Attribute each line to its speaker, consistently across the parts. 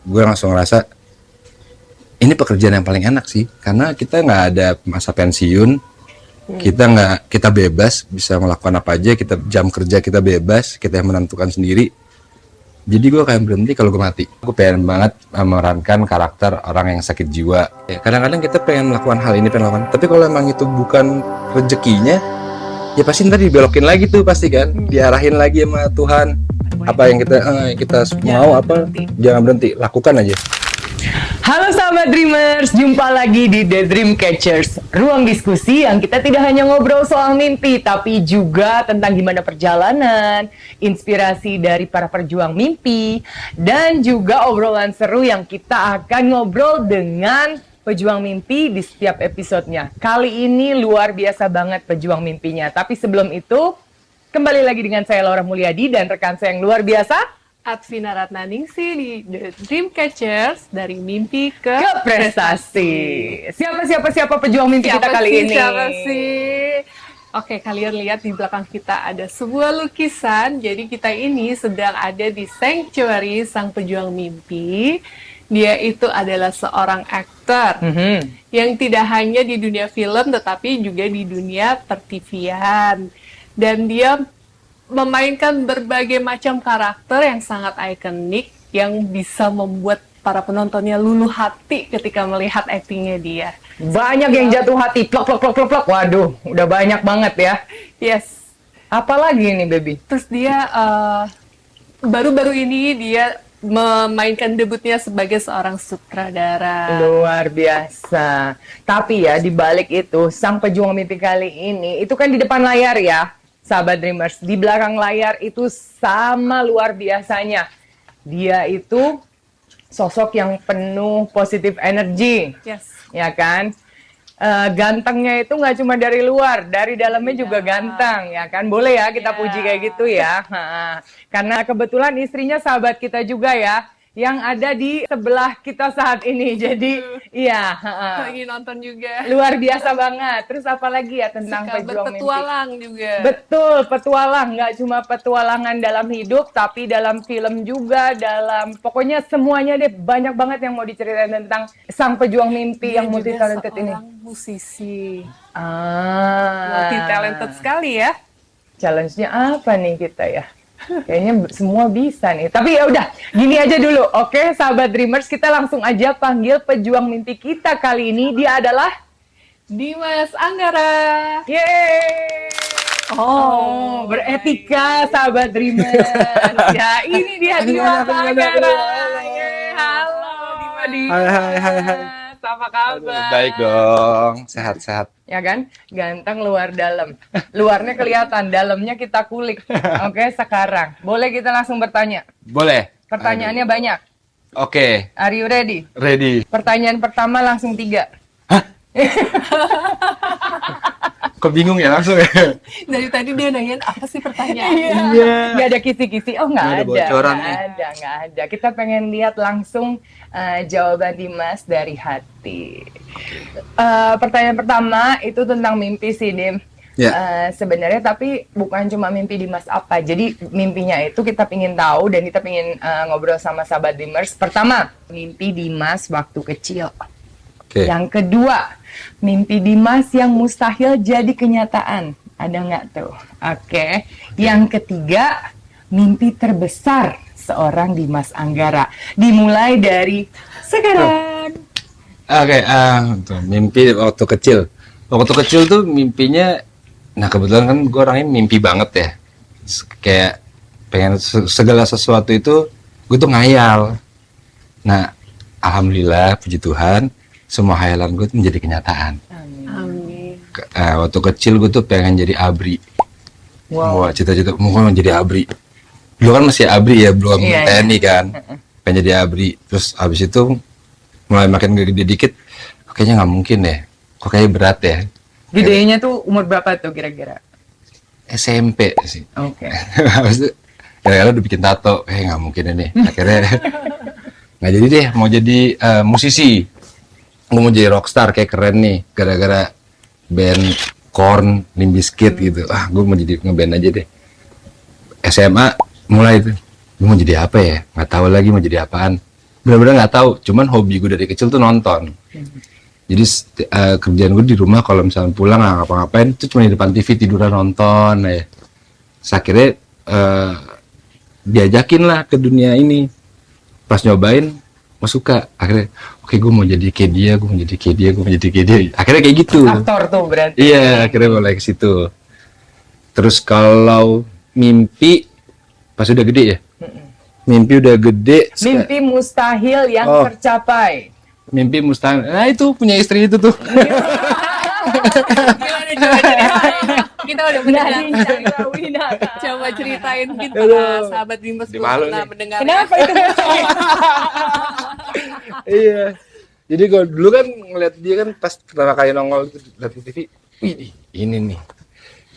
Speaker 1: gue langsung ngerasa ini pekerjaan yang paling enak sih, karena kita nggak ada masa pensiun, kita bebas bisa melakukan apa aja, kita jam kerja kita bebas, kita yang menentukan sendiri. Jadi gue kayak berhenti kalau gue mati. Gue pengen banget memerankan karakter orang yang sakit jiwa. Ya, kadang-kadang kita pengen melakukan hal ini, pengen melakukan, tapi kalau emang itu bukan rezekinya, ya pasti ntar dibelokin lagi tuh pasti kan, diarahin lagi sama Tuhan. Apa yang kita mau apa, jangan berhenti, lakukan aja.
Speaker 2: Halo sahabat Dreamers, jumpa lagi di The Dream Catchers, ruang diskusi yang kita tidak hanya ngobrol soal mimpi, tapi juga tentang gimana perjalanan, inspirasi dari para perjuang mimpi, dan juga obrolan seru yang kita akan ngobrol dengan pejuang mimpi di setiap episodenya. Kali ini luar biasa banget pejuang mimpinya, tapi sebelum itu, kembali lagi dengan saya Laura Mulyadi dan rekan saya yang luar biasa,
Speaker 3: Atvina Ratnaningsi di The Dream Catchers, dari mimpi ke
Speaker 2: prestasi. Siapa pejuang mimpi kita kali ini?
Speaker 3: Siapa sih? Oke, kalian lihat di belakang kita ada sebuah lukisan. Jadi kita ini sedang ada di Sanctuary Sang Pejuang Mimpi. Dia itu adalah seorang aktor yang tidak hanya di dunia film, tetapi juga di dunia per-TV-an. Dan dia memainkan berbagai macam karakter yang sangat ikonik yang bisa membuat para penontonnya luluh hati ketika melihat aktingnya dia.
Speaker 2: Banyak yang jatuh hati, plok. Waduh, udah banyak banget ya.
Speaker 3: Yes.
Speaker 2: Apalagi nih, baby?
Speaker 3: Terus dia baru-baru ini dia memainkan debutnya sebagai seorang sutradara.
Speaker 2: Luar biasa. Tapi ya, di balik itu, sang pejuang mimpi kali ini, itu kan di depan layar ya, sahabat Dreamers. Di belakang layar itu sama luar biasanya. Dia itu sosok yang penuh positif energi.
Speaker 3: Yes.
Speaker 2: Ya kan? Gantengnya itu nggak cuma dari luar, dari dalamnya juga ganteng, ya kan? Boleh ya kita puji kayak gitu ya. Karena kebetulan istrinya sahabat kita juga ya, yang ada di sebelah kita saat ini. Jadi iya,
Speaker 3: Lagi nonton juga.
Speaker 2: luar biasa banget. Terus apalagi ya tentang
Speaker 3: Suka
Speaker 2: pejuang mimpi?
Speaker 3: berpetualang juga.
Speaker 2: Betul, petualang. Nggak cuma petualangan dalam hidup, tapi dalam film juga, pokoknya semuanya deh, banyak banget yang mau diceritain tentang sang pejuang mimpi yang multi talented ini.
Speaker 3: Seorang musisi.
Speaker 2: Multi
Speaker 3: Multi talented sekali ya.
Speaker 2: Challenge-nya apa nih kita ya? Kayaknya semua bisa nih. Tapi ya udah, gini aja dulu. Oke, sahabat Dreamers, kita langsung aja panggil pejuang mimpi kita kali ini. Dia adalah
Speaker 3: Dimas Anggara.
Speaker 2: Yeay! Oh, beretika sahabat Dreamers. Ya, ini dia Dimas Anggara. Yeay, halo Dimas.
Speaker 1: Hai.
Speaker 2: Apa kabar?
Speaker 1: Baik dong, sehat-sehat.
Speaker 2: Ya kan? Ganteng luar dalam. Luarnya kelihatan, dalamnya kita kulik. Oke, sekarang. Boleh kita langsung bertanya?
Speaker 1: Boleh.
Speaker 2: Pertanyaannya banyak.
Speaker 1: Oke,
Speaker 2: Are you ready?
Speaker 1: ready.
Speaker 2: Pertanyaan pertama langsung 3.
Speaker 1: Kok bingung ya langsung ya?
Speaker 3: Dari tadi dia nanyain apa sih pertanyaan?
Speaker 1: Iya.
Speaker 2: Nggak ada kisi-kisi. Oh,
Speaker 1: Nggak ada
Speaker 2: nggak ada.
Speaker 1: bocoran
Speaker 2: Nggak
Speaker 1: nih.
Speaker 2: ada. Kita pengen lihat langsung jawaban Dimas dari hati. Pertanyaan pertama itu tentang mimpi sih, Dim.
Speaker 1: Ya.
Speaker 2: Sebenarnya tapi bukan cuma mimpi Dimas apa. Jadi mimpinya itu kita pingin tahu dan kita pingin ngobrol sama sahabat Dreamers. Pertama, mimpi Dimas waktu kecil.
Speaker 1: Oke.
Speaker 2: Yang kedua, mimpi Dimas yang mustahil jadi kenyataan. Ada nggak tuh? Oke. Yang ketiga, mimpi terbesar seorang Dimas Anggara. Dimulai dari sekarang.
Speaker 1: Oke, tuh, mimpi waktu kecil. Waktu kecil tuh mimpinya, nah kebetulan kan gue orangnya mimpi banget ya. Kayak pengen segala sesuatu itu gue tuh ngayal. Nah, alhamdulillah, puji Tuhan, semua hayalan gue tuh menjadi kenyataan.
Speaker 3: Amin.
Speaker 1: Waktu kecil gue tuh pengen jadi ABRI.
Speaker 2: Wow.
Speaker 1: Wah, cita-cita mau jadi ABRI. Dulu kan masih ABRI ya, belum
Speaker 2: Iya,
Speaker 1: TNI kan. Pengen jadi ABRI. Terus habis itu mulai makin gede dikit, kayaknya nggak mungkin deh. Kok kayaknya berat ya.
Speaker 2: Gedenya tuh umur berapa tuh kira-kira?
Speaker 1: SMP sih.
Speaker 2: Oke.
Speaker 1: Habis itu gara-gara udah bikin tato, nggak mungkin ini. Akhirnya nggak jadi deh, mau jadi musisi. Gue mau jadi rockstar, kayak keren nih, gara-gara band Korn, Limp Bizkit gitu. Gue mau jadi ngeband aja deh. SMA mulai itu, gue mau jadi apa ya? Nggak tahu lagi mau jadi apaan. benar-benar nggak tahu. Cuman hobi gue dari kecil tuh nonton. Jadi kerjaan gue di rumah kalau misalnya pulang nggak ngapa-ngapain tuh cuma di depan TV tiduran nonton ya. Terus akhirnya diajakin lah ke dunia ini. Pas nyobain, gue suka. Akhirnya, oke, gue mau jadi kayak dia, gue mau jadi kayak dia, gue mau jadi kayak dia. Akhirnya kayak gitu.
Speaker 2: Aktor tuh berarti.
Speaker 1: Iya, akhirnya mulai ke situ. Terus kalau mimpi pas udah gede ya? Mimpi udah gede.
Speaker 2: Mimpi mustahil yang
Speaker 1: Oh.
Speaker 2: tercapai.
Speaker 1: Mimpi mustahil. Nah, itu punya istri itu tuh.
Speaker 3: Gimana coba ceritain? Kita udah mendengar.
Speaker 2: Nadine Chandrawinata.
Speaker 3: Coba ceritain mungkin
Speaker 1: Aduh.
Speaker 3: para sahabat Dreamers belum
Speaker 1: Dimalu
Speaker 3: pernah
Speaker 1: nih.
Speaker 3: mendengar.
Speaker 2: Kenapa itu mustahil?
Speaker 1: Iya. Jadi gue dulu kan ngeliat dia kan pas pertama kali nongol gitu, liat di TV. Wih, ini nih.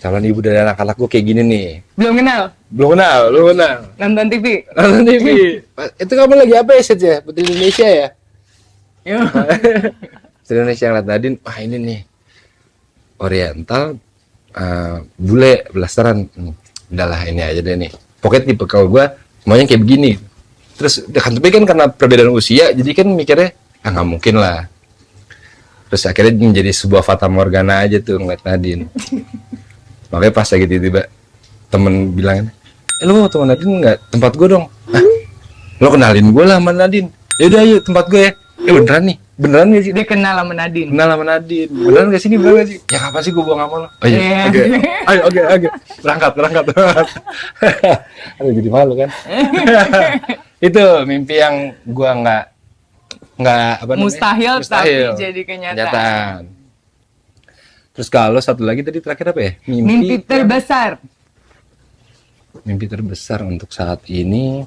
Speaker 1: Calon ibu dari anak-anak gue kayak gini nih.
Speaker 2: Belum kenal,
Speaker 1: Belum kenal.
Speaker 2: nonton TV.
Speaker 1: Nonton TV. Itu kamu lagi apa ya, Set ya? Putri Indonesia ya?
Speaker 2: Yuk.
Speaker 1: Putri Indonesia ngeliat Nadine, wah ini nih. Oriental, bule, blasteran. Udahlah ini aja deh nih. Pokoknya tipe kalau gue maunya kayak begini. Terus tapi kan karena perbedaan usia, jadi kan mikirnya, nggak mungkin lah. Terus akhirnya menjadi sebuah fata morgana aja tuh ngeliat Nadine. Makanya pas lagi tiba-tiba temen bilang, lu mau temen Nadine nggak? Tempat gue dong. Ah, lo kenalin gue lah sama Nadine. Yaudah yuk tempat gue ya. Beneran nih, beneran gak sih?
Speaker 2: Dia kenal sama Nadine.
Speaker 1: Kenal sama Nadine. Beneran gak sih ini? Beneran gak sih? Ya kapan sih gue buang sama lo? Oh iya,
Speaker 2: Iya.
Speaker 1: oke. Ayo, oke. Berangkat. Aduh, jadi malu kan? Itu mimpi yang gue nggak apa namanya?
Speaker 2: Mustahil, tapi jadi kenyataan.
Speaker 1: Terus kalau satu lagi tadi terakhir apa ya?
Speaker 2: Mimpi terbesar.
Speaker 1: Mimpi terbesar untuk saat ini.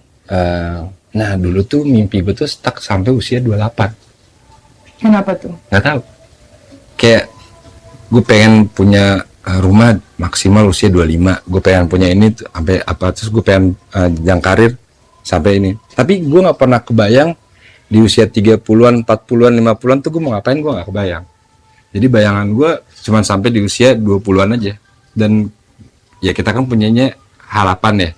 Speaker 1: Nah dulu tuh mimpi gue tuh stuck sampai usia 28.
Speaker 2: Kenapa tuh?
Speaker 1: Nggak tahu. Kayak gue pengen punya rumah maksimal usia 25. Gue pengen punya ini tuh, sampai apa, terus gue pengen jenjang karir sampai ini. Tapi gue nggak pernah kebayang di usia 30-an, 40-an, 50-an tuh gue mau ngapain, gue nggak kebayang. Jadi bayangan gue cuman sampai di usia 20-an aja. Dan ya kita kan punyanya harapan ya.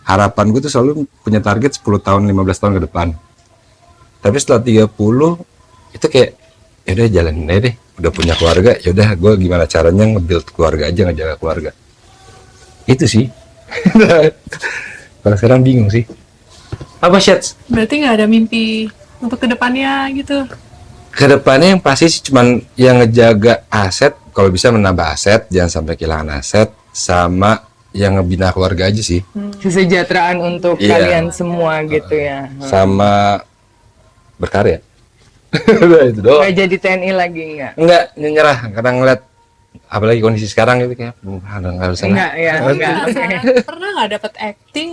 Speaker 1: Harapan gue tuh selalu punya target 10 tahun, 15 tahun ke depan. Tapi setelah 30 itu kayak ya udah jalanin aja deh. Udah punya keluarga, ya udah gue gimana caranya nge-build keluarga aja, ngejaga keluarga. Itu sih. Kalau sekarang bingung sih. Apa Syeds?
Speaker 3: Berarti nggak ada mimpi untuk kedepannya gitu.
Speaker 1: Kedepannya yang pasti sih cuman yang ngejaga aset, kalau bisa menambah aset, jangan sampai kehilangan aset, sama yang ngebina keluarga aja sih.
Speaker 2: Kesejahteraan untuk
Speaker 1: Iya.
Speaker 2: kalian semua gitu ya.
Speaker 1: Sama berkarya. Udah itu doang.
Speaker 2: Gak jadi TNI lagi nggak?
Speaker 1: Enggak, nyerah karena ngeliat apalagi kondisi sekarang gitu kayak nggak usah lah.
Speaker 2: Enggak ya, enggak.
Speaker 3: Pernah nggak dapet acting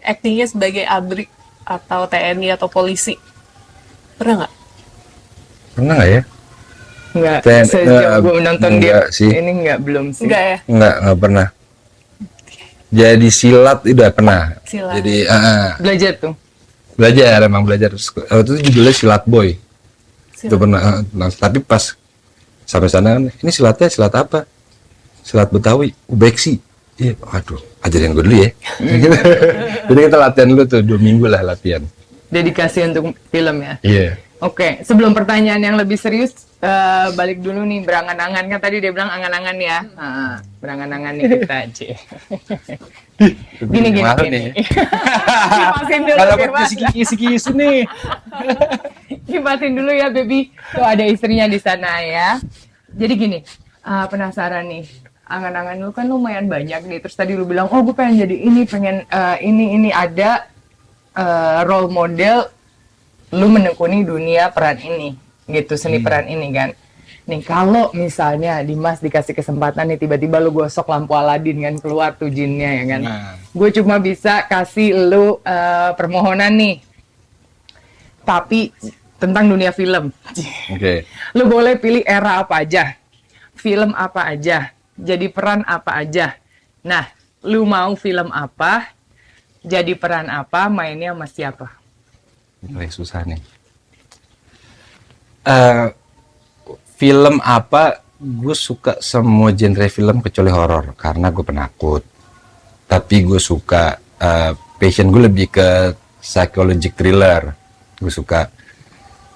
Speaker 3: actingnya sebagai ABRI atau TNI atau polisi? Pernah nggak?
Speaker 1: Pernah nggak ya?
Speaker 2: Enggak.
Speaker 1: TNI,
Speaker 2: Sejauh gue menonton dia
Speaker 1: enggak sih.
Speaker 2: ini enggak, belum sih.
Speaker 3: Enggak ya?
Speaker 1: Nggak pernah. Jadi silat udah pernah.
Speaker 3: Silat.
Speaker 1: Jadi
Speaker 2: Belajar tuh.
Speaker 1: belajar, emang belajar. Waktu itu judulnya Silat Boy. Itu pernah. Nah, tapi pas sampai sana kan, ini silatnya silat apa? Silat Betawi, Ubeksi. Iya, aduh, ajarin gue dulu ya. Jadi kita latihan dulu tuh 2 minggu lah latihan.
Speaker 2: Dedikasi untuk film ya.
Speaker 1: Iya.
Speaker 2: Oke, sebelum pertanyaan yang lebih serius, balik dulu nih berangan-angan, kan tadi dia bilang angan-angan ya. Berangan-angan nih kita aja. Gini.
Speaker 1: Malu nih.
Speaker 2: Kipasin dulu,
Speaker 1: Kalau
Speaker 2: Kipas.
Speaker 1: kisi-kisi nih.
Speaker 2: Kipasin dulu ya, baby. Tuh ada istrinya di sana ya. Jadi gini, penasaran nih. Angan-angan lu kan lumayan banyak nih. Terus tadi lu bilang, oh gue pengen jadi ini, pengen ini ada role model. Lu menekuni dunia peran ini, gitu, seni peran ini kan. Nih kalau misalnya Dimas dikasih kesempatan nih tiba-tiba lu gosok lampu Aladin kan, keluar tuh jinnya ya kan.
Speaker 1: Nah.
Speaker 2: Gue cuma bisa kasih lu permohonan nih. Tapi tentang dunia film.
Speaker 1: Oke.
Speaker 2: Lu boleh pilih era apa aja. Film apa aja. Jadi peran apa aja. Nah, lu mau film apa? Jadi peran apa? Mainnya sama siapa?
Speaker 1: Mulai susah nih. Film apa? Gue suka semua genre film kecuali horor karena gue penakut. Tapi gue suka passion gue lebih ke psychological thriller. Gue suka.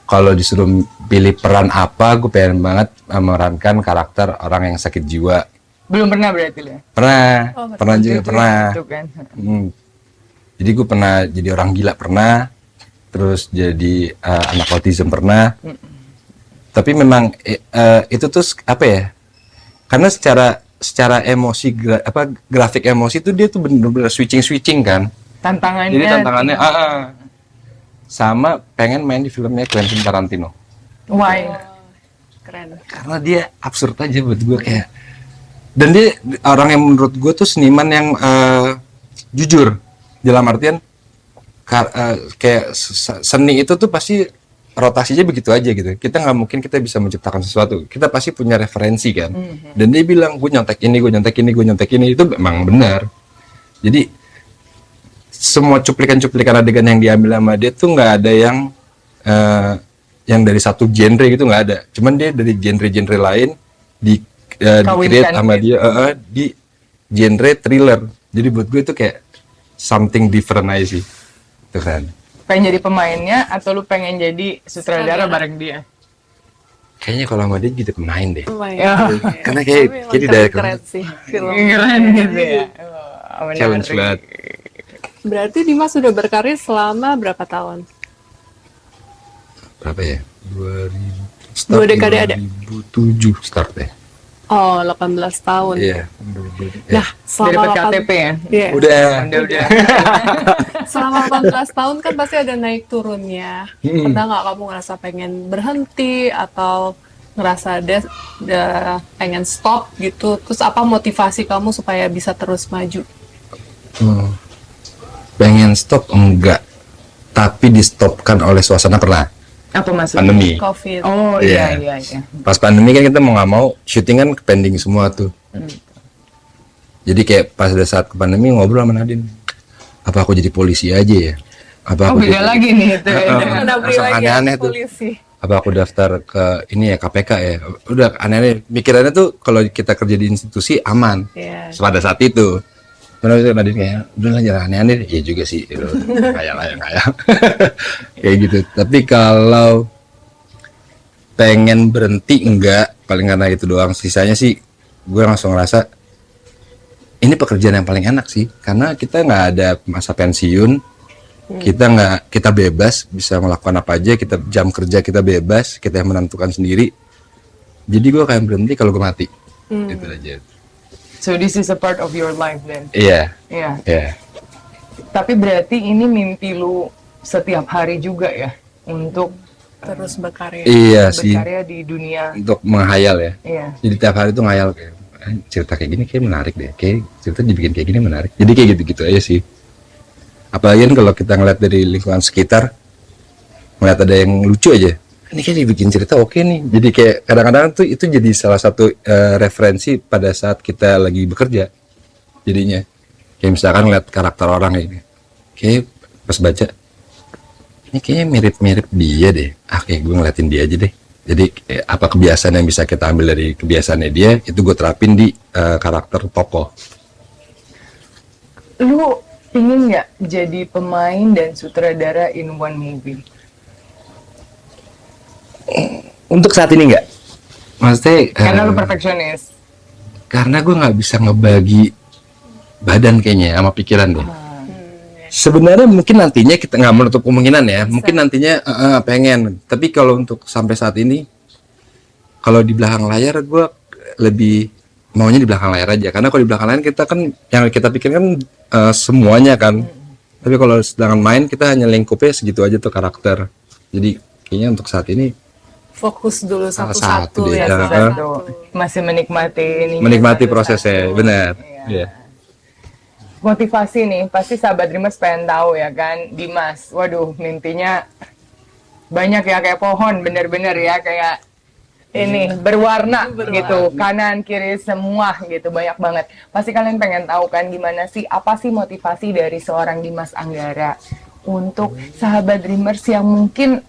Speaker 1: Kalau disuruh pilih peran apa, gue pengen banget memerankan karakter orang yang sakit jiwa.
Speaker 2: Belum pernah berarti lo ya?
Speaker 1: Pernah,
Speaker 3: Oh,
Speaker 1: pernah juga pernah.
Speaker 2: Itu kan.
Speaker 1: Jadi gue pernah jadi orang gila pernah, terus jadi anak autism pernah. Tapi memang itu tuh apa ya? Karena secara emosi grafik emosi tuh dia tuh bener-bener switching kan.
Speaker 2: Tantangannya.
Speaker 1: Jadi tantangannya sama pengen main di filmnya Quentin Tarantino.
Speaker 2: Why?
Speaker 3: Keren.
Speaker 1: Karena dia absurd aja buat gue kayak. Dan dia orang yang menurut gue tuh seniman yang jujur. Dalam artian kayak seni itu tuh pasti rotasinya begitu aja gitu. Kita nggak mungkin kita bisa menciptakan sesuatu. Kita pasti punya referensi kan. Dan dia bilang gue nyontek ini, gue nyontek ini, gue nyontek ini, itu memang benar. Jadi semua cuplikan-cuplikan adegan yang diambil sama dia tuh nggak ada yang dari satu genre gitu, nggak ada. Cuman dia dari genre-genre lain di create sama dia di genre thriller. Jadi buat gue itu kayak something different aja sih. Itu kan.
Speaker 2: Pengen jadi pemainnya atau lu pengen jadi sutradara bareng dia?
Speaker 1: Kayaknya kalau sama dia jadi pemain deh.
Speaker 2: Ya.
Speaker 1: Karena kayak
Speaker 3: Tapi
Speaker 1: jadi
Speaker 3: emang
Speaker 1: dari
Speaker 3: keren sih film.
Speaker 2: Keren gitu ya. Oh,
Speaker 1: challenge
Speaker 2: menarik.
Speaker 1: banget.
Speaker 3: Berarti Dimas sudah berkarir selama berapa tahun?
Speaker 1: Berapa ya?
Speaker 3: 2 dekade ada?
Speaker 1: 2007 start deh.
Speaker 3: Oh, 18 tahun.
Speaker 1: Iya.
Speaker 3: Nah,
Speaker 2: Dari
Speaker 3: selama
Speaker 2: KTP ya?
Speaker 3: Iya.
Speaker 1: Udah.
Speaker 2: Udah.
Speaker 3: Selama 18 tahun kan pasti ada naik turunnya. Pernah nggak kamu ngerasa pengen berhenti atau ngerasa ada pengen stop gitu? Terus apa motivasi kamu supaya bisa terus maju?
Speaker 1: Pengen stop enggak, tapi di stopkan oleh suasana pernah.
Speaker 2: Apa maksudnya?
Speaker 1: Pandemi.
Speaker 3: COVID.
Speaker 2: Oh
Speaker 1: Iya.
Speaker 2: iya.
Speaker 1: Pas pandemi kan kita mau nggak mau syuting kan pending semua tuh. Jadi kayak pas ada saat ke pandemi ngobrol sama Nadine, apa aku jadi polisi aja ya? Apa
Speaker 2: Oh
Speaker 1: aku
Speaker 2: beda lagi nih itu.
Speaker 3: Menabri
Speaker 1: langsung
Speaker 3: lagi
Speaker 1: aneh-aneh tuh.
Speaker 3: polisi.
Speaker 1: Apa aku daftar ke ini ya KPK ya? Udah aneh-aneh. Mikirannya tuh kalau kita kerja di institusi aman.
Speaker 3: Iya.
Speaker 1: Pada saat itu. Terus Nadine kayak udah lah jangan aneh-aneh. Iya juga sih. Kayak lah yang kayak. Kayak gitu. Tapi kalau pengen berhenti enggak, paling karena itu doang. Sisanya sih gue langsung ngerasa ini pekerjaan yang paling enak sih, karena kita nggak ada masa pensiun, kita bebas bisa melakukan apa aja, kita jam kerja kita bebas, kita yang menentukan sendiri. Jadi gue akan berhenti kalau gue mati. Itu aja.
Speaker 2: So this is a part of your life then.
Speaker 1: Iya.
Speaker 2: Iya.
Speaker 1: Iya.
Speaker 2: Tapi berarti ini mimpi lu setiap hari juga ya untuk
Speaker 3: Terus berkarya.
Speaker 1: Iya sih.
Speaker 2: berkarya di dunia.
Speaker 1: Untuk menghayal ya.
Speaker 2: Iya.
Speaker 1: Jadi tiap hari tuh ngayal kayak cerita kayak gini kayak menarik deh, kayak cerita dibikin kayak gini menarik. Jadi kayak gitu-gitu aja sih. Apalagi kan kalau kita ngeliat dari lingkungan sekitar, ngeliat ada yang lucu aja, ini kayak dibikin cerita oke nih. Jadi kayak kadang-kadang tuh itu jadi salah satu referensi pada saat kita lagi bekerja. Jadinya kayak misalkan ngeliat karakter orang ini, kayak pas baca ini kayaknya mirip-mirip dia deh. Kayak gue ngeliatin dia aja deh. Jadi apa kebiasaan yang bisa kita ambil dari kebiasaannya dia, itu gue terapin di karakter tokoh.
Speaker 2: Lu pingin nggak jadi pemain dan sutradara in one movie?
Speaker 1: Untuk saat ini enggak. Maksudnya
Speaker 2: Karena lu perfeksionis.
Speaker 1: karena gue nggak bisa ngebagi badan kayaknya sama pikiran deh. Sebenarnya mungkin nantinya kita nggak menutup kemungkinan ya. Mungkin nantinya pengen. Tapi kalau untuk sampai saat ini, kalau di belakang layar gue lebih maunya di belakang layar aja. Karena kalau di belakang layar kita kan yang kita pikirkan semuanya kan. Tapi kalau sedangkan main kita hanya lingkupnya segitu aja tuh karakter. Jadi kayaknya untuk saat ini
Speaker 3: Fokus dulu
Speaker 1: Salah
Speaker 3: satu-satu
Speaker 1: satu deh,
Speaker 3: ya.
Speaker 1: ya.
Speaker 3: satu-satu.
Speaker 2: Masih menikmati ini.
Speaker 1: menikmati prosesnya, benar. Iya.
Speaker 2: Motivasi nih, pasti sahabat Dreamers pengen tahu ya kan, Dimas. Waduh, mimpinya banyak ya, kayak pohon, bener-bener ya, kayak ini berwarna gitu, kanan kiri semua gitu, banyak banget. Pasti kalian pengen tahu kan gimana sih, apa sih motivasi dari seorang Dimas Anggara untuk sahabat Dreamers yang mungkin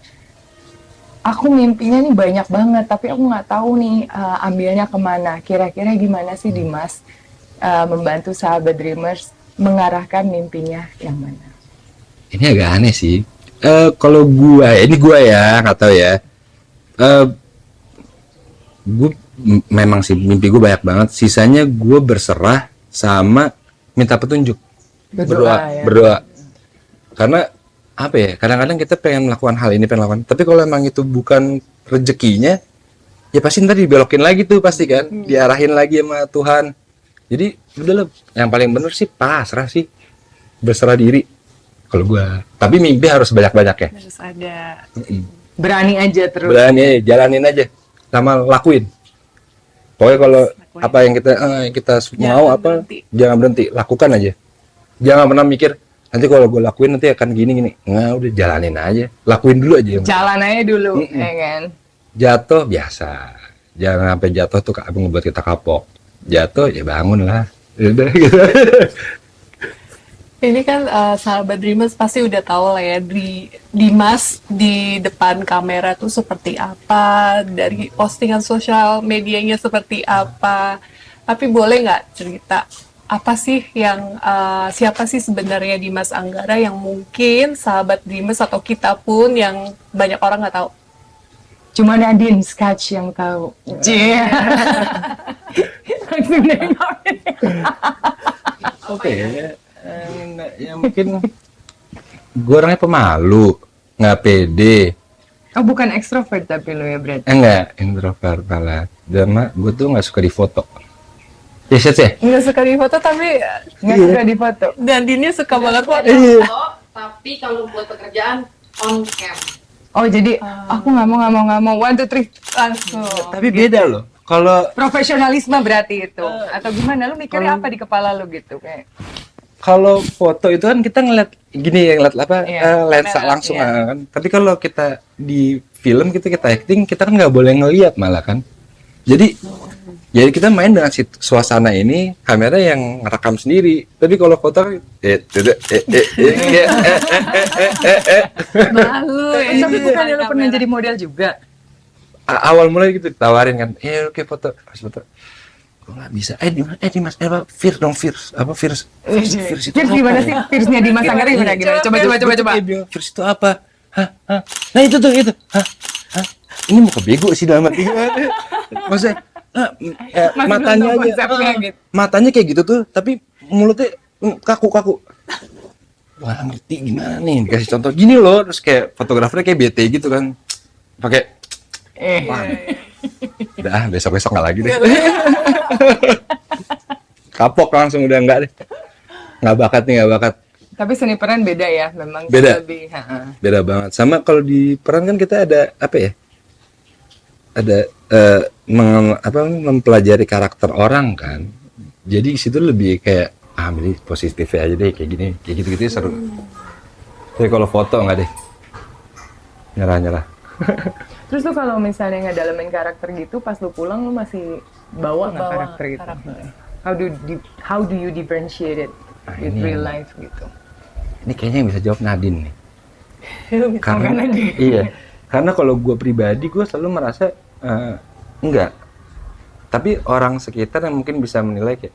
Speaker 2: aku mimpinya nih banyak banget, tapi aku nggak tahu nih ambilnya kemana. Kira-kira gimana sih Dimas membantu sahabat Dreamers mengarahkan mimpinya yang mana?
Speaker 1: ini agak aneh sih. Kalau gua ya nggak tahu ya. Gue memang sih mimpi gue banyak banget. Sisanya gue berserah sama minta petunjuk, berdoa. Karena apa ya? Kadang-kadang kita pengen melakukan hal ini, pengen melakukan. Tapi kalau emang itu bukan rezekinya, ya pasti ntar dibelokin lagi tuh pasti kan, diarahin lagi sama Tuhan. Jadi udah lah, yang paling bener sih pasrah sih, berserah diri. Kalau gue, tapi mimpi harus banyak-banyak ya.
Speaker 3: Harus ada.
Speaker 2: Berani aja terus.
Speaker 1: Berani, jalanin aja, sama lakuin. Pokoknya kalau
Speaker 3: Lakuin.
Speaker 1: apa yang kita mau apa,
Speaker 3: berhenti.
Speaker 1: jangan berhenti, lakukan aja. Jangan pernah mikir nanti kalau gue lakuin nanti akan gini. Nggak, udah jalanin aja, lakuin dulu aja.
Speaker 2: Jalan aja dulu, ya kan?
Speaker 1: Jatuh biasa, jangan sampai jatuh tuh ngebuat kita kapok. Jatuh ya bangun lah, udah gitu.
Speaker 3: Ini kan sahabat Dreamers pasti udah tahu lah ya Dimas di depan kamera tuh seperti apa, dari postingan sosial medianya seperti apa. Tapi boleh nggak cerita apa sih yang siapa sih sebenarnya Dimas Anggara yang mungkin sahabat Dreamers atau kita pun yang banyak orang nggak tahu.
Speaker 2: Cuma Nadine Sketch yang tahu. Langsung nengok.
Speaker 1: Oke, ya mungkin gue orangnya pemalu, nggak pede.
Speaker 2: Oh, bukan ekstrovert tapi lo ya berarti.
Speaker 1: Enggak, introvert malah. Dan gue tuh nggak suka difoto. Ya, set ya.
Speaker 3: Nggak suka di foto tapi
Speaker 2: Nggak suka difoto.
Speaker 3: dan Dinnya suka banget foto.
Speaker 4: foto, tapi kalau buat pekerjaan on cam.
Speaker 2: Oh, jadi aku nggak mau. 1, 2, 3.
Speaker 3: Langsung.
Speaker 1: Tapi beda loh. Kalau
Speaker 2: Profesionalisme berarti itu. Atau gimana? Lu mikirnya apa di kepala lu gitu kayak?
Speaker 1: kalau foto itu kan kita ngeliat gini, ngeliat apa
Speaker 2: Iya,
Speaker 1: lensa
Speaker 2: kamera,
Speaker 1: langsung
Speaker 2: iya.
Speaker 1: kan. Tapi kalau kita di film gitu, kita acting, kita kan nggak boleh ngeliat malah kan. Jadi kita main dengan suasana ini, kamera yang ngerekam sendiri. Tapi kalau foto
Speaker 3: Malu ya.
Speaker 2: Tapi bukannya lu pernah jadi model juga?
Speaker 1: awal mulai gitu ditawarin kan, oke foto, pas foto, gue nggak bisa. Dimas, apa Fierce dong, Fierce, apa Fierce? Fierce itu
Speaker 2: Fierce gimana sih? Fierce-nya Dimas Anggara gimana? Coba.
Speaker 1: Fierce itu apa? Hah? Nah itu tuh itu. Hah? Ini muka bego sih dalam hati gue. Maksudnya,
Speaker 2: Masih
Speaker 1: matanya
Speaker 2: belum tahu
Speaker 1: aja,
Speaker 2: konsepnya gitu.
Speaker 1: matanya kayak gitu tuh, tapi mulutnya kaku. Wah, ngerti gimana nih? Dikasih contoh gini loh, terus kayak fotografernya kayak bete gitu kan, pakai. Wah, udah besok nggak lagi deh. Kapok langsung udah nggak deh. Nggak bakat.
Speaker 2: Tapi seni peran beda ya, memang
Speaker 1: Beda.
Speaker 2: lebih.
Speaker 1: Beda banget. Sama kalau di peran kan kita ada apa ya? Ada mempelajari karakter orang kan. Jadi di situ lebih kayak ambil positif aja deh, kayak gini, kayak gitu seru. Tapi kalau foto nggak deh. Nyerah.
Speaker 2: Terus tuh kalau misalnya ngedalamin karakter gitu, pas lu pulang lu masih bawa nggak karakter itu? How do you differentiate it with
Speaker 1: ini
Speaker 2: real
Speaker 1: yang-
Speaker 2: life gitu?
Speaker 1: Ini kayaknya yang bisa jawab Nadine nih.
Speaker 3: Bisa.
Speaker 1: Karena iya, karena kalau gue pribadi gue selalu merasa enggak. Tapi orang sekitar yang mungkin bisa menilai kayak,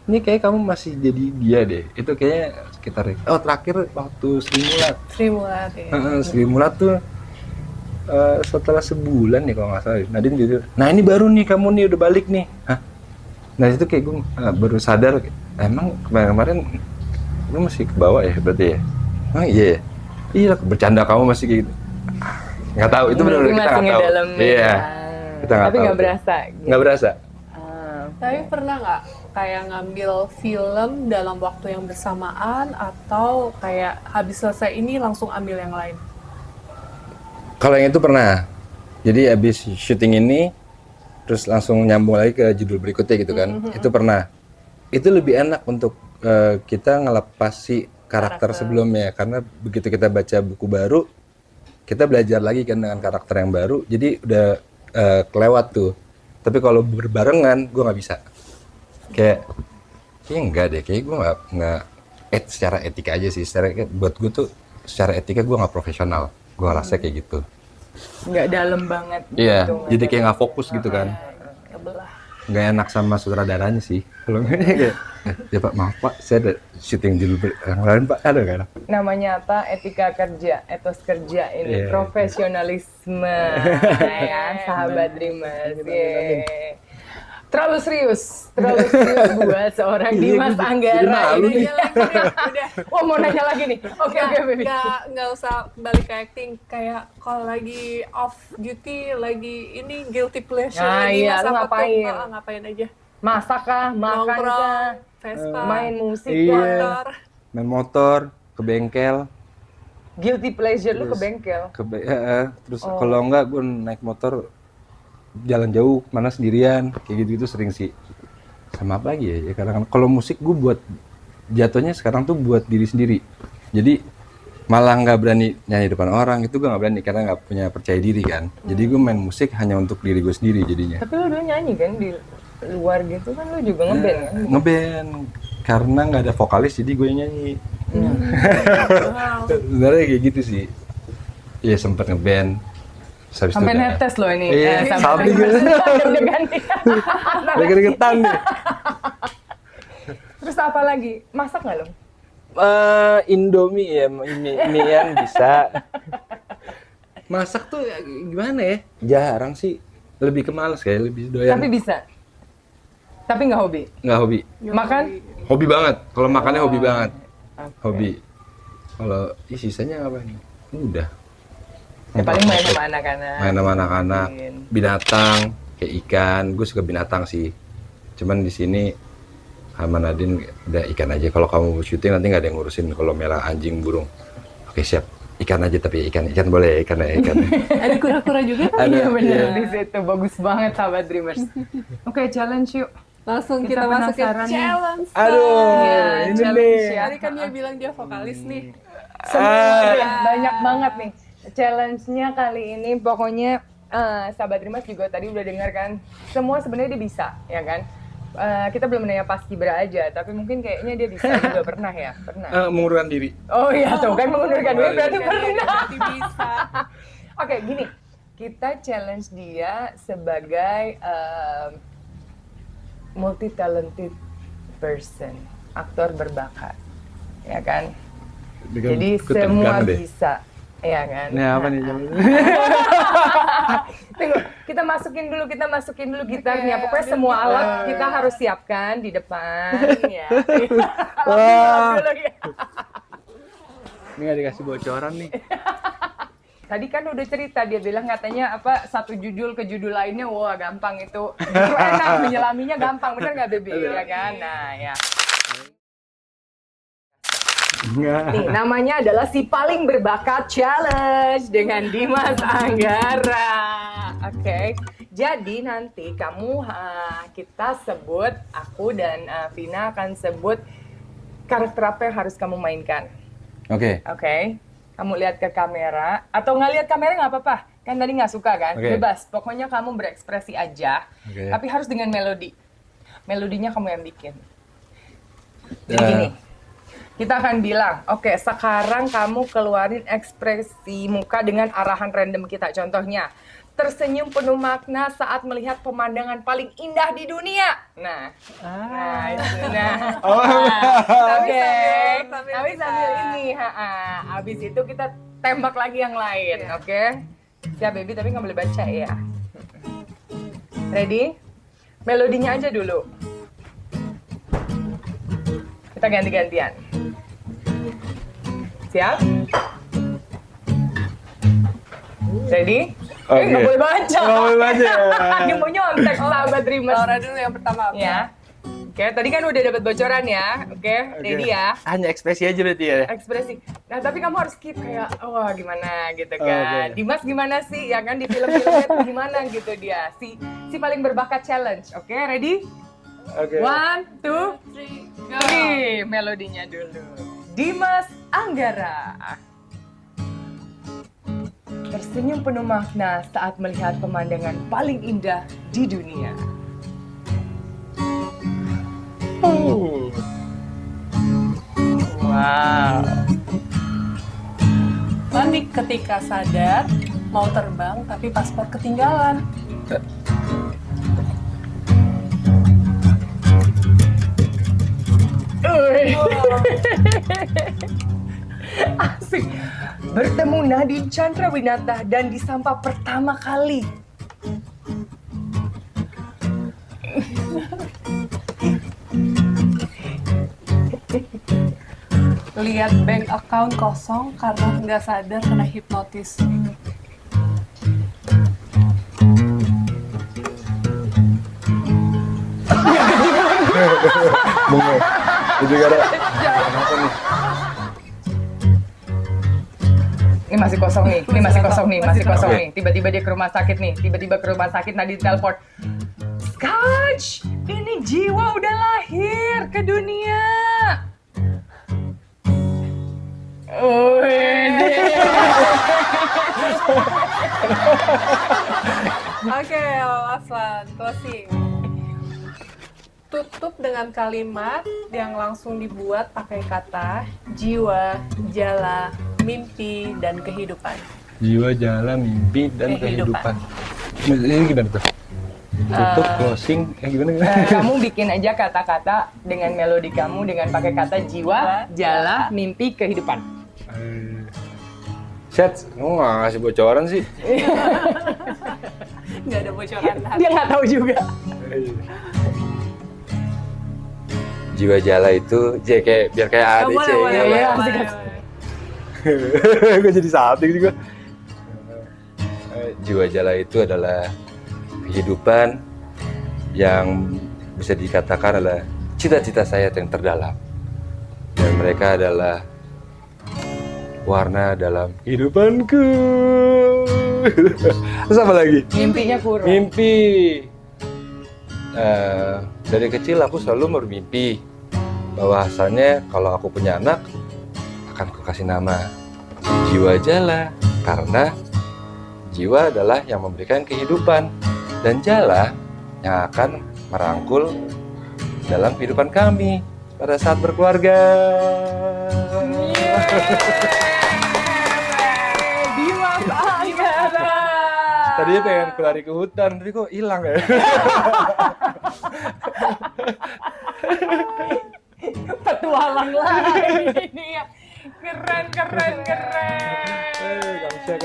Speaker 1: ini kayak kamu masih jadi dia deh. Itu kayaknya sekitar. Oh, terakhir waktu Sri Mulat. Sri Mulat tuh setelah sebulan nih kalau nggak salah, Nadine gitu. Nah ini baru nih kamu nih udah balik nih. Hah? Nah itu kayak gue baru sadar, emang kemarin lu masih ke bawah ya berarti ya? Oh iya. Iya bercanda kamu masih kayak gitu. Nggak tahu itu benar-benar kita nggak tahu. Iya. Kita nggak
Speaker 2: Tapi
Speaker 1: tahu.
Speaker 2: nggak berasa. Gitu.
Speaker 1: Nggak berasa.
Speaker 3: Tapi pernah nggak kayak ngambil film dalam waktu yang bersamaan atau kayak habis selesai ini langsung ambil yang lain?
Speaker 1: Kalau yang itu pernah. Jadi abis syuting ini terus langsung nyambung lagi ke judul berikutnya gitu kan. Itu pernah. Itu lebih enak untuk kita ngelepas si karakter sebelumnya, karena begitu kita baca buku baru, kita belajar lagi kan dengan karakter yang baru. Jadi udah kelewat tuh. Tapi kalau berbarengan gue nggak bisa. Kayaknya enggak deh. Kayak gue nggak secara etika aja sih. Buat gue tuh secara etika gue nggak profesional. Gue rasa kayak gitu.
Speaker 2: Nggak dalam banget.
Speaker 1: Iya,
Speaker 2: Gitu.
Speaker 1: jadi kayak nggak fokus gitu kan.
Speaker 3: Kebelah.
Speaker 1: Nggak enak sama sutradaranya sih. Kalau nggak kayak Ya Pak, maaf Pak, saya ada syuting di yang lain Pak, ada kan?
Speaker 2: Namanya apa? Etika kerja, etos kerja ini,
Speaker 1: Iya.
Speaker 2: profesionalisme, ya, sahabat Dreamers. Yeay. Terlalu serius buat seorang Dimas Anggara.
Speaker 1: malu
Speaker 2: ini.
Speaker 1: nih.
Speaker 3: Udah.
Speaker 2: Wah, mau nanya lagi nih. Oke, baby.
Speaker 3: Nggak usah balik ke acting, kayak kalau lagi off duty, lagi ini guilty pleasure,
Speaker 2: Nah,
Speaker 3: lagi
Speaker 2: iya,
Speaker 3: masa
Speaker 2: lu
Speaker 3: apa
Speaker 2: ngapain?
Speaker 3: tuh? Ngapain aja?
Speaker 2: Masak kah, makan kah,
Speaker 3: Nongkrong, Vespa,
Speaker 2: main musik
Speaker 1: Iya.
Speaker 2: kah?
Speaker 3: motor.
Speaker 1: Main motor, ke bengkel,
Speaker 2: Guilty pleasure lu ke
Speaker 1: Terus-
Speaker 2: bengkel.
Speaker 1: terus kalau enggak gue naik motor jalan jauh, mana sendirian, kayak gitu-gitu sering sih. Sama apa lagi ya? Ya kadang kalau musik gue buat jatuhnya sekarang tuh buat diri sendiri. Jadi malah nggak berani nyanyi depan orang, itu gue nggak berani karena nggak punya percaya diri kan. Jadi gue main musik hanya untuk diri gue sendiri jadinya.
Speaker 2: Tapi lu dulu nyanyi kan di luar gitu kan, lu juga ngeband kan?
Speaker 1: Ngeband karena nggak ada vokalis jadi gue yang nyanyi. Sebenarnya kayak gitu sih. Iya sempet ngeband. Terus habis itu
Speaker 2: Sampai
Speaker 1: udah-
Speaker 2: netes loh ini.
Speaker 1: Iya,
Speaker 2: sampai
Speaker 1: sampai
Speaker 2: netes.
Speaker 1: gitu.
Speaker 2: Deg-degan.
Speaker 1: Udah keringetan nih.
Speaker 2: Terus apa lagi? Masak nggak lo?
Speaker 1: Indomie ya, ini yang bisa. Masak tuh ya, gimana ya? Jarang sih. Lebih ke males kayak, lebih doyan.
Speaker 2: Tapi bisa. Tapi nggak hobi.
Speaker 1: Nggak hobi.
Speaker 2: Makan?
Speaker 1: Hobi banget. Kalau makannya hobi banget. Hobi. Kalau sisanya apa nih? Udah.
Speaker 2: Ya, paling main sama anak-anak.
Speaker 1: Main sama anak-anak,
Speaker 2: Main.
Speaker 1: binatang, kayak ikan. Gue suka binatang sih. Cuman di sini sama Nadine udah ikan aja. Kalau kamu syuting nanti nggak ada yang ngurusin. Kalau merah anjing burung, oke siap. Ikan aja tapi ikan boleh ya, ikan ya ikan.
Speaker 3: Ada kura-kura juga kan?
Speaker 2: Iya
Speaker 1: Ada,
Speaker 2: bener
Speaker 1: iya.
Speaker 2: di situ. Bagus banget sahabat Dreamers. Oke, challenge yuk.
Speaker 3: Langsung
Speaker 2: Kita
Speaker 3: kita, masuk ke
Speaker 2: penasaran nih.
Speaker 3: challenge.
Speaker 1: Aduh,
Speaker 2: Iya,
Speaker 1: ini
Speaker 2: challenge
Speaker 1: nih.
Speaker 2: ya.
Speaker 3: Tadi kan dia bilang dia vokalis nih.
Speaker 2: Semua deh, banyak banget nih. Challenge-nya kali ini pokoknya sahabat Dreamers juga tadi udah dengar kan. Semua sebenarnya dia bisa, ya kan? Kita belum nanya Paskibra aja, tapi mungkin kayaknya dia bisa juga pernah ya, pernah.
Speaker 1: Mengundurkan diri.
Speaker 2: Oh iya tuh kan mengundurkan diri berarti
Speaker 3: Kan
Speaker 2: pernah.
Speaker 3: dia berarti bisa.
Speaker 2: Oke gini, kita challenge dia sebagai multi talented person, aktor berbakat, ya kan? Jadi semua bisa, ya kan?
Speaker 1: Ini apa nih?
Speaker 2: Tunggu, kita masukin dulu gitarnya. Pokoknya semua alat kita harus siapkan di depan, ya.
Speaker 1: Wah.
Speaker 2: Dulu, ya.
Speaker 1: Ini nggak dikasih bocoran nih.
Speaker 2: Tadi kan udah cerita, dia bilang katanya apa satu judul ke judul lainnya, wah gampang itu. Justru enak, menyelaminya gampang, bener nggak Bebe? Ya kan? Nah ya. Nih, namanya adalah Si Paling Berbakat Challenge dengan Dimas Anggara. Oke, jadi nanti kamu kita sebut, aku dan Vina akan sebut karakter apa yang harus kamu mainkan.
Speaker 1: Oke.
Speaker 2: Oke, kamu lihat ke kamera atau nggak lihat kamera nggak apa-apa. Kan tadi nggak suka kan?
Speaker 1: Oke.
Speaker 2: Bebas. Pokoknya kamu berekspresi aja.
Speaker 1: Oke.
Speaker 2: Tapi harus dengan melodi. Melodinya kamu yang bikin. Jadi
Speaker 1: Ya.
Speaker 2: gini, kita akan bilang, oke, sekarang kamu keluarin ekspresi muka dengan arahan random kita. Contohnya, tersenyum penuh makna saat melihat pemandangan paling indah di dunia. Nah, nah itu. Nah, Oke,
Speaker 3: sambil
Speaker 2: tapi
Speaker 3: kita-
Speaker 2: sambil ini, abis itu kita tembak lagi yang lain, oke? Siap baby, tapi nggak boleh baca ya. Ready? Melodinya aja dulu. Kita ganti-gantian. Siap? Ready?
Speaker 1: Oke.
Speaker 2: Nggak boleh baca.
Speaker 1: Nggak boleh baca.
Speaker 2: Dia mau nyontek sahabat Dreamers.
Speaker 3: Laura dulu yang pertama.
Speaker 2: Ya. Oke, tadi kan udah dapat bocoran ya. Oke, ready ya.
Speaker 1: Hanya ekspresi aja berarti ya.
Speaker 2: Ekspresi. Nah, tapi kamu harus keep kayak, wah gimana gitu kan.
Speaker 1: Oke.
Speaker 2: Dimas gimana sih? Ya kan di film-filmnya tuh gimana gitu dia. Si paling berbakat challenge. Oke, ready?
Speaker 1: Oke.
Speaker 2: 1, 2,
Speaker 3: 3, go.
Speaker 2: 3. Melodinya dulu. Dimas Anggara. Tersenyum penuh makna saat melihat pemandangan paling indah di dunia. Wow.
Speaker 3: Panik ketika sadar mau terbang tapi paspor ketinggalan.
Speaker 2: Asik. Bertemu Nadine Chandrawinata dan disapa pertama kali.
Speaker 3: Lihat bank account kosong karena nggak sadar kena hipnotis.
Speaker 1: Bunga. Itu juga ada. Kenapa nih?
Speaker 2: Ini masih kosong nih, ini masih kosong nih, masih kosong
Speaker 1: Oke.
Speaker 2: nih. Tiba-tiba dia ke rumah sakit nih, tiba-tiba ke rumah sakit Nadine telepon. Skach, ini Jiwa udah lahir ke dunia.
Speaker 3: Oke, last one, closing. Tutup dengan kalimat yang langsung dibuat pakai kata jiwa, jala, mimpi, dan kehidupan.
Speaker 1: Jiwa, jalan, mimpi, dan
Speaker 3: Kehidupan.
Speaker 1: kehidupan. Ini gimana tuh? Tutup, closing, gimana?
Speaker 2: Kamu bikin aja kata-kata dengan melodi kamu dengan pakai kata jiwa, jala, mimpi, kehidupan.
Speaker 1: Set, kamu nggak ngasih bocoran sih?
Speaker 3: Nggak ada bocoran.
Speaker 2: Dia nggak tahu juga.
Speaker 1: Jiwa jala itu, kayak biar kayak ADC.
Speaker 3: Boleh, boleh,
Speaker 2: Iya,
Speaker 3: boleh,
Speaker 2: asik,
Speaker 3: boleh,
Speaker 2: asik.
Speaker 3: boleh.
Speaker 1: Gue jadi salting juga. Jiwa jala itu adalah kehidupan yang bisa dikatakan adalah cita-cita saya yang terdalam. Dan mereka adalah warna dalam kehidupanku. Terus apa lagi?
Speaker 2: Mimpinya kurang.
Speaker 1: Mimpi. Dari kecil aku selalu bermimpi bahwasannya kalau aku punya anak akan aku kasih nama Jiwa Jala, karena jiwa adalah yang memberikan kehidupan dan jala yang akan merangkul dalam kehidupan kami pada saat berkeluarga.
Speaker 2: Dimas Anggara.
Speaker 1: Tadinya pengen lari ke hutan, tapi kok hilang ya?
Speaker 2: Petualang lagi ini ya. Keren, keren, keren.
Speaker 1: Kamsa.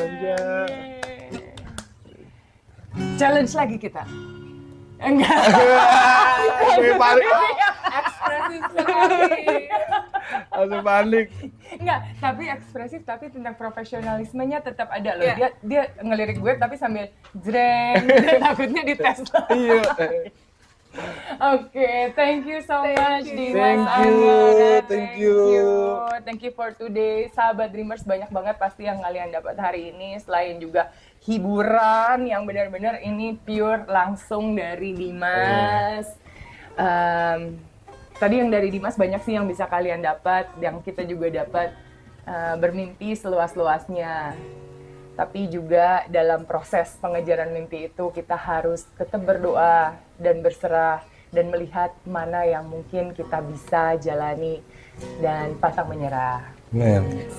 Speaker 2: Challenge lagi kita. Enggak.
Speaker 1: Panik.
Speaker 3: Ekspresif sekali.
Speaker 1: Langsung panik.
Speaker 2: Enggak, tapi ekspresif tapi tentang profesionalismenya tetap ada loh.
Speaker 3: Iya.
Speaker 2: Dia ngelirik gue tapi sambil jreng, takutnya dites.
Speaker 1: Iya.
Speaker 2: Oke, thank you so much
Speaker 3: you.
Speaker 2: Dimas
Speaker 1: Thank you,
Speaker 2: Anggara.
Speaker 1: thank you.
Speaker 2: Thank you for today. Sahabat Dreamers, banyak banget pasti yang kalian dapat hari ini. Selain juga hiburan yang benar-benar ini pure langsung dari Dimas. Tadi yang dari Dimas banyak sih yang bisa kalian dapat, yang kita juga dapat. Bermimpi seluas-luasnya. Tapi juga dalam proses pengejaran mimpi itu kita harus tetap berdoa dan berserah dan melihat mana yang mungkin kita bisa jalani dan pantang menyerah.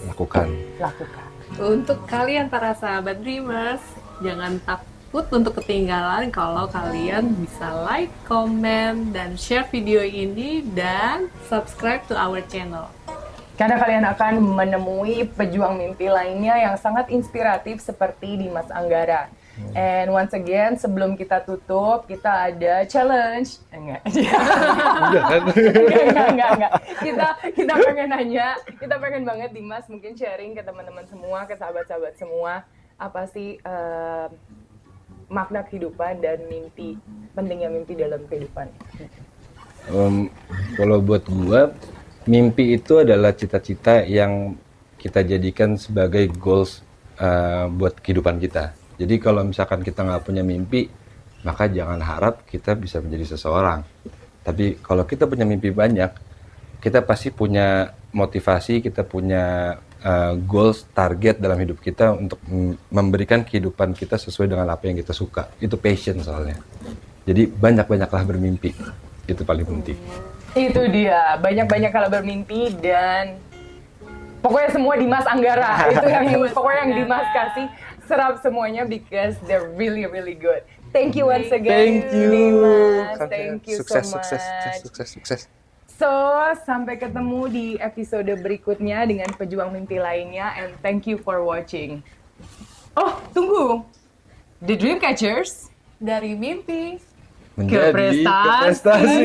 Speaker 1: Lakukan.
Speaker 2: Lakukan.
Speaker 3: Untuk kalian para sahabat Dreamers, jangan takut untuk ketinggalan kalau kalian bisa like, comment, dan share video ini dan subscribe to our channel.
Speaker 2: Karena kalian akan menemui pejuang mimpi lainnya yang sangat inspiratif seperti Dimas Anggara. And once again, sebelum kita tutup, kita ada challenge. Enggak. Enggak. Kita pengen nanya, kita pengen banget Dimas mungkin sharing ke teman-teman semua, ke sahabat-sahabat semua, apa sih makna kehidupan dan mimpi, pentingnya mimpi dalam kehidupan.
Speaker 1: Kalau buat gua, mimpi itu adalah cita-cita yang kita jadikan sebagai goals buat kehidupan kita. Jadi kalau misalkan kita nggak punya mimpi, maka jangan harap kita bisa menjadi seseorang. Tapi kalau kita punya mimpi banyak, kita pasti punya motivasi, kita punya goals, target dalam hidup kita untuk memberikan kehidupan kita sesuai dengan apa yang kita suka. Itu passion soalnya. Jadi banyak-banyaklah bermimpi. Itu paling penting.
Speaker 2: Itu dia, banyak-banyak kalau bermimpi dan pokoknya semua Dimas Anggara. Itu yang pokoknya yang Dimas kasih, serap semuanya because they're really really good. Thank you once again
Speaker 1: Thank you.
Speaker 2: Dimas. Thank you
Speaker 1: Sukses,
Speaker 2: so much.
Speaker 1: sukses.
Speaker 2: So, sampai ketemu di episode berikutnya dengan pejuang mimpi lainnya, and thank you for watching. Oh, tunggu. The Dreamcatchers
Speaker 3: Dari mimpi
Speaker 2: ke prestasi.